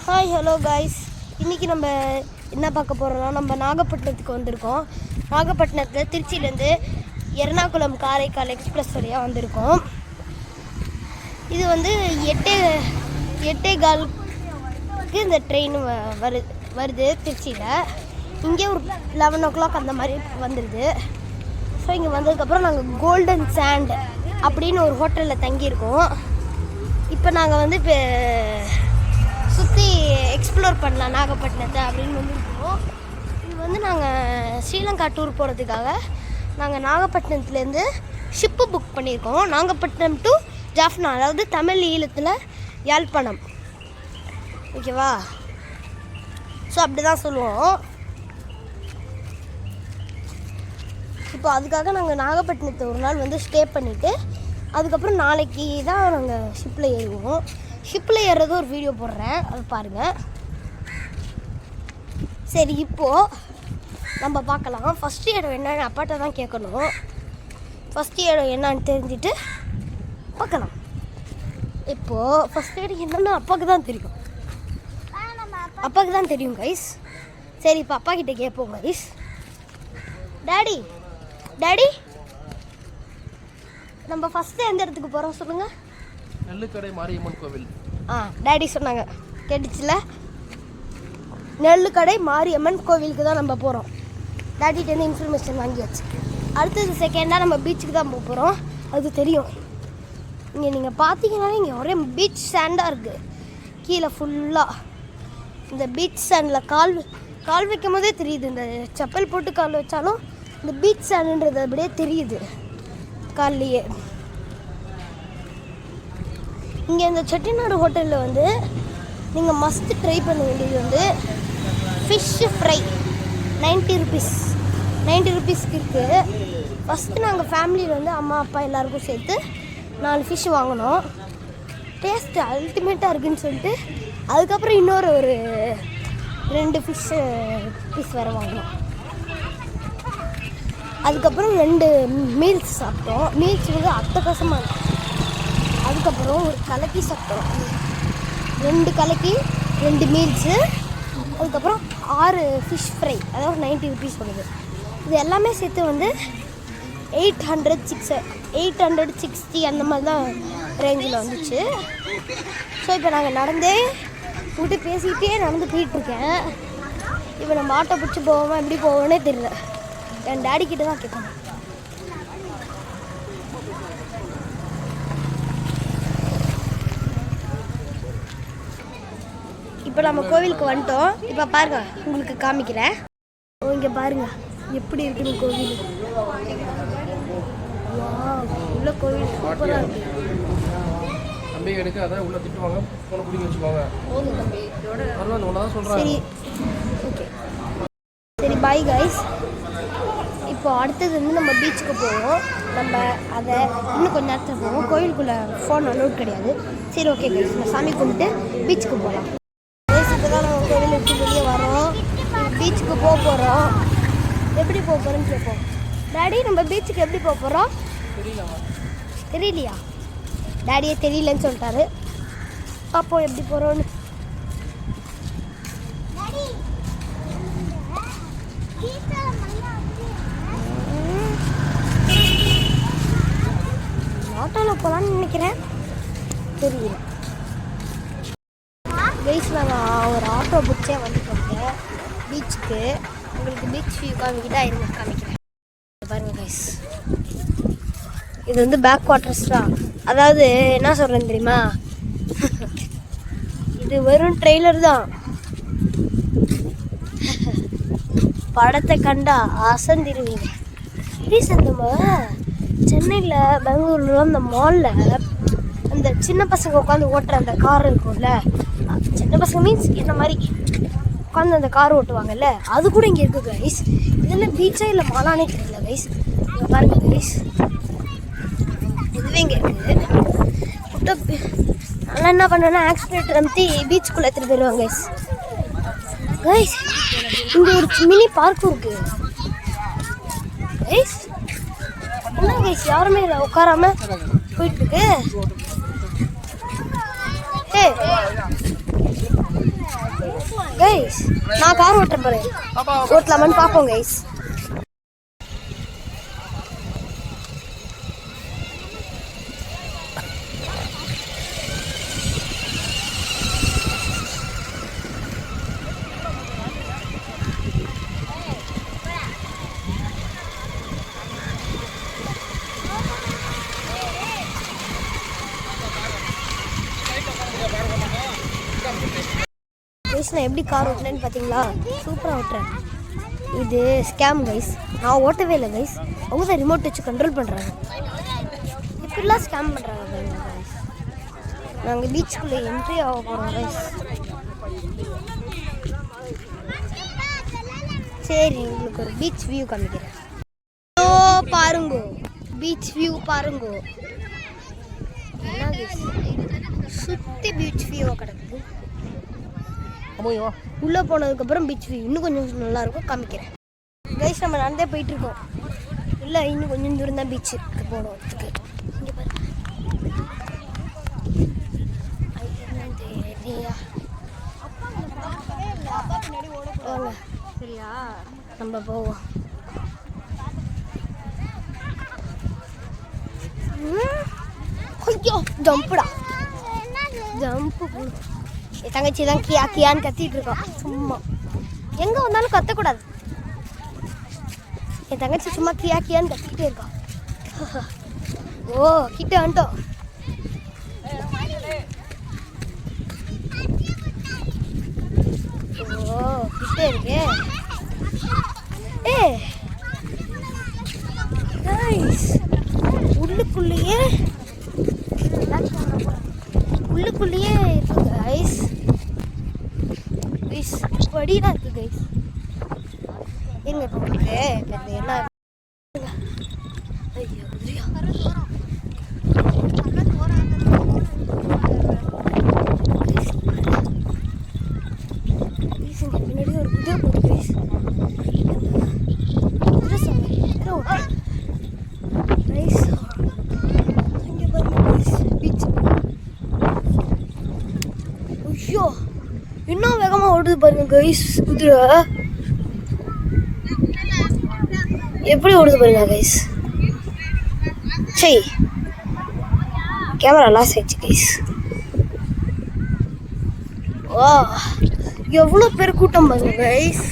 Hi hello guys, இன்றைக்கி நம்ம என்ன பார்க்க போகிறோம்னா நம்ம நாகப்பட்டினத்துக்கு வந்திருக்கோம். நாகப்பட்டினத்தில் திருச்சியிலேருந்து எர்ணாகுளம் காரைக்கால் எக்ஸ்பிரஸ் வழியாக வந்திருக்கோம். இது வந்து 8:15 இந்த ட்ரெயின் வருது திருச்சியில். இங்கே ஒரு 11 o'clock அந்த மாதிரி வந்துடுது. ஸோ இங்கே வந்ததுக்கப்புறம் நாங்கள் கோல்டன் சாண்ட் அப்படின்னு ஒரு ஹோட்டலில் தங்கியிருக்கோம். இப்போ நாங்கள் வந்து இப்போ சுற்றி எக்ஸ்ப்ளோர் பண்ணலாம் நாகப்பட்டினத்தை அப்படின்னு வந்துருக்கோம். இது வந்து நாங்கள் ஸ்ரீலங்கா டூர் போகிறதுக்காக நாங்கள் நாகப்பட்டினத்துலேருந்து ஷிப்பு புக் பண்ணியிருக்கோம். நாகப்பட்டினம் டு ஜாஃப்னா, அதாவது தமிழ் ஈழத்தில் யாழ்ப்பாணம். ஓகேவா? ஸோ அப்படி தான் சொல்லுவோம். இப்போ அதுக்காக நாங்கள் நாகப்பட்டினத்தை ஒரு நாள் வந்து ஸ்டே பண்ணிவிட்டு அதுக்கப்புறம் நாளைக்கு தான் நாங்கள் ஷிப்பில் ஏறுவோம். ஷிப்பில் ஏறுறது ஒரு வீடியோ போடுறேன், அது பாருங்கள். சரி, இப்போது நம்ம பார்க்கலாம். ஃபஸ்ட்டு இடம் என்னன்னு அப்பாட்ட தான் கேட்கணும். ஃபஸ்ட்டு இடம் என்னான்னு தெரிஞ்சுட்டு பார்க்கலாம். இப்போது ஃபஸ்ட் இடம் என்னென்னு அப்பாவுக்கு தான் தெரியும் கைஸ். சரி, இப்போ அப்பா கிட்டே கேட்போம் கைஸ். டாடி நம்ம ஃபஸ்ட்டு எந்த இடத்துக்கு போகிறோம் சொல்லுங்கள்? நெல்லுக்கடை மாரியம்மன் கோவில். டாடி சொன்னாங்க, கேட்டுச்சுல? நெல்லுக்கடை மாரியம்மன் கோவிலுக்கு தான் நம்ம போகிறோம். டாடிகிட்டேருந்து இன்ஃபர்மேஷன் வாங்கியாச்சு. அடுத்தது செகண்டாக நம்ம பீச்சுக்கு தான் போக போகிறோம். அது தெரியும். இங்கே நீங்கள் பார்த்தீங்கன்னாலே இங்கே ஒரே பீச் சாண்டாக இருக்குது. கீழே ஃபுல்லாக இந்த பீச் சாண்டில் கால் வைக்கும் போதே தெரியுது. இந்த செப்பல் போட்டு கால் வச்சாலும் இந்த பீச் சாண்டுன்றது அப்படியே தெரியுது கால்லையே. இங்கே இந்த செட்டிநாடு ஹோட்டலில் வந்து நீங்கள் மஸ்ட் ட்ரை பண்ண வேண்டியது வந்து ஃபிஷ்ஷு ஃப்ரை. 90 ருபீஸ்க்கு இருக்குது. ஃபஸ்ட்டு நாங்கள் ஃபேமிலியில் வந்து அம்மா அப்பா எல்லாருக்கும் சேர்த்து 4 ஃபிஷ் வாங்கினோம். டேஸ்ட்டு அல்டிமேட்டாக இருக்குதுன்னு சொல்லிட்டு அதுக்கப்புறம் இன்னொரு ஒரு 2 பீஸ் வேறு வாங்கினோம். அதுக்கப்புறம் 2 மீல்ஸ் சாப்பிட்டோம். மீல்ஸ் வந்து அட்டகாசமாக இருக்கும். அதுக்கப்புறம் ஒரு கலக்கி சாப்பிட்டோம். 2 கலக்கி 2 மீல்ஸு. அதுக்கப்புறம் 6 ஃபிஷ் ஃப்ரை, அதாவது 90 ருபீஸ் வருது. இது எல்லாமே சேர்த்து வந்து 860 அந்த மாதிரி தான் ரேஞ்சில் வந்துச்சு. ஸோ இப்போ நாங்கள் நடந்தே விட்டு பேசிக்கிட்டே நடந்து போயிட்டுருக்கேன். இப்போ நம்ம ஆட்டோ பிடிச்சி போவோமா எப்படி போவோன்னே தெரியல. என் டாடி கிட்ட தான் கேட்கணும். இப்போ நம்ம கோவிலுக்கு வந்துட்டோம். இப்போ பாருங்க, உங்களுக்கு காமிக்கிறேன். இங்கே பாருங்க எப்படி இருக்குன்னு கோவில். உள்ள கோவில் சூப்பராக இருக்கு. சரி, ஓகே, சரி, பாய் கைஸ். இப்போ அடுத்தது வந்து நம்ம பீச்சுக்கு போவோம். நம்ம அதை இன்னும் கொஞ்சம் நேரத்தில் போவோம். கோயிலுக்குள்ளே ஃபோன் அலோட் கிடையாது. சரி, ஓகே கைஸ், நம்ம சாமி கும்பிட்டு பீச்சுக்கு போகலாம். இப்போ தான் நம்ம கோவில் விட்டு வெளியே வரோம். பீச்சுக்கு போக போகிறோம். எப்படி போக போகிறோன்னு கேட்போம். டாடி, நம்ம பீச்சுக்கு எப்படி போக போகிறோம்? தெரியலையா? டாடியே தெரியலன்னு சொல்லிட்டாரு. பார்ப்போம் எப்படி போகிறோன்னு. ஆட்டோவில் போகலான்னு நினைக்கிறேன், தெரியல கைஸ். நாங்கள் ஒரு ஆட்டோ பிடிச்சே வந்துட்டோங்க பீச்சுக்கு. உங்களுக்கு பீச் வியூ காமிக்கிட்டா இருங்க, காமிக்கிறேன். பாருங்கள் கைஸ், இது வந்து பேக் வாட்டர்ஸ் தான். அதாவது என்ன சொல்கிறேன்னு தெரியுமா, இது வெறும் ட்ரெய்லர் தான். படத்தை கண்டா அசந்திருவீங்க. ரீசெண்ட் நம்ம சென்னையில் பெங்களூரில் அந்த மாலில் அந்த சின்ன பசங்க உட்காந்து ஓட்டுற அந்த கார் இருக்கும்ல, சின்ன பசங்க மீன்ஸ் இந்த மாதிரி உட்காந்து அந்த கார் ஓட்டுவாங்கல்ல, அது கூட இங்கே இருக்குது கைஸ். இதெல்லாம் பீச்சா இல்லை மாலானே தெரியல கைஸ். இங்கே பாருங்கள் கைஸ், இதுவே இங்கே இருக்குது. நல்லா என்ன பண்ணுறேன்னா ஆக்சிடென்ட் அமுத்தி பீச்சுக்குள்ளே எடுத்துகிட்டு போயிடுவாங்க கைஸ். கைஸ், இங்கே ஒரு மினி பார்க்கும் இருக்குது கைஸ். என்ன கைஸ், யாருமே இல்லை, உட்காராம போயிட்டுருக்கு. கைஸ் நான் கார் ஓட்டுறேன் பாரு. ஓட்டலாமான்னு பார்ப்போம் கைஸ். கைஸ் நான் எப்படி கார் ஓட்டுறேன்னு பார்த்தீங்களா? சூப்பராக ஓட்டுறேன். இது ஸ்கேம் கைஸ். நான் ஓட்டவே இல்லை கைஸ். அவங்க தான் ரிமோட் வச்சு கண்ட்ரோல் பண்ணுறாங்க. இப்படிலாம் ஸ்கேம் பண்ணுறாங்க கைஸ். நாங்கள் பீச்சுக்குள்ளே என்ட்ரி ஆக போகிறோம் கைஸ். சரி உங்களுக்கு ஒரு பீச் வியூ காமிக்கிறேன். ஓ பாருங்க பீச் வியூ பாருங்க. என்ன கைஸ் சுற்றி பீச் வியூவாக கிடக்குது. உள்ளே போனதுக்கப்புறம் பீச் வியூ இன்னும் கொஞ்சம் நல்லா இருக்கும் காமிக்கிறேன் கைஸ். நம்ம நடந்தே போயிட்டு இருக்கோம். இல்லை இன்னும் கொஞ்சம் தூரம் தான் பீச்சுக்கு போனதுக்கு. இங்கே பாருங்க. சரியா நம்ம போவோம். ஐயோ ஜம்புடா ஜம்பு. என் தங்கச்சி தான் கியா கியான்னு கத்திட்டு இருக்கோம். சும்மா எங்கே வந்தாலும் கத்தக்கூடாது. என் தங்கச்சி சும்மா கியா கியான்னு கத்திக்கிட்டே இருக்கான். ஓ கிட்ட வந்துட்டோம். ஓ கிட்டே இருக்கே. உள்ளுக்குள்ளேயே இருக்கு கைஸ். கைஸ் படிதான் இருக்கு கைஸ். எங்க போகுது என்ன? ஐயோ பின்னாடி ஒரு குதிரை போகுது கைஸ். குதிரை சாமி கைஸ். இங்கே பாருங்க கைஸ் பீச். ஐயோ இன்னும் வேகமாக ஓடுது பாருங்க கைஸ். குதிரை எப்படி ஓடுது பாருங்க கைஸ். சரி கேமரா லாஸ் ஆயிடுச்சு கைஸ். வா எவ்வளோ பேர் கூட்டம் பாருங்க கைஸ்.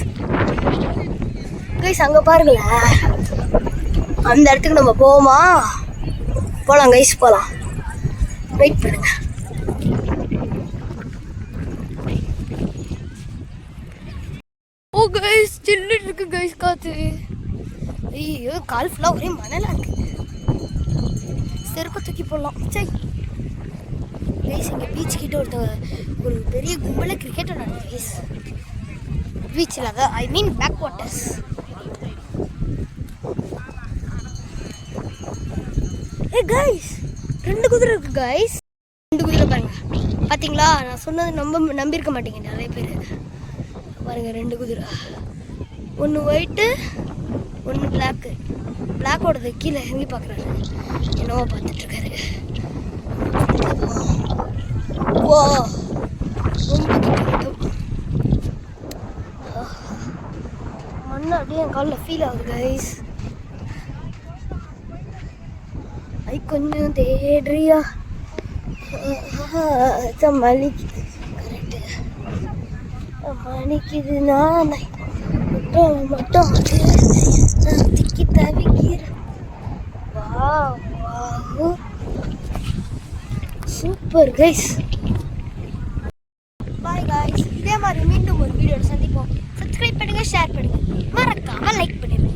கைஸ் அங்கே பாருங்களேன். அந்த இடத்துக்கு நம்ம போவோமா? போகலாம் கைஸ் போகலாம். வெயிட் பண்ணுங்க. ஓ கைஸ் சில்லுன்னு இருக்கு கைஸ் காத்து. ஐயோ கால் ஃபுல்லாக ஒரே மணலாக இருக்கு. செருப்பை தூக்கி போடலாம். சரி கைஸ் இங்கே பீச் கிட்ட ஒரு பெரிய கும்பல கிரிக்கெட் விளையாடுது கைஸ். பீச்சில் அதான் ஐ மீன் பேக் வாட்டர்ஸ். ஏ கைஸ் 2 குதிரை இருக்கு கைஸ். 2 குதிரை பாருங்க. பார்த்தீங்களா நான் சொன்னது நம்பியிருக்க மாட்டீங்க நிறைய பேர். பாருங்க 2 குதிரை. ஒன்று ஒயிட்டு ஒன்று பிளாக்கு. பிளாக்கோடது கீழே இறங்கி பார்க்குறாரு. என்னவோ பார்த்துட்ருக்காரு. ஓ ரொம்ப மண்ணு அப்படியே என் காலில் ஃபீல் ஆகுது கைஸ். ஐ கொஞ்சம் தேடுறியா சமாளிக்குது. கரெக்டு சமாளிக்குது. நான் மட்டும் திக்கி தவிக்கிறேன். வா வா சூப்பர் கைஸ். Bye guys. இதே மாதிரி மீண்டும் ஒரு வீடியோவில் சந்திப்போம். சப்ஸ்கிரைப் பண்ணுங்க, ஷேர் பண்ணுங்க, மறக்காம லைக் பண்ணுங்க.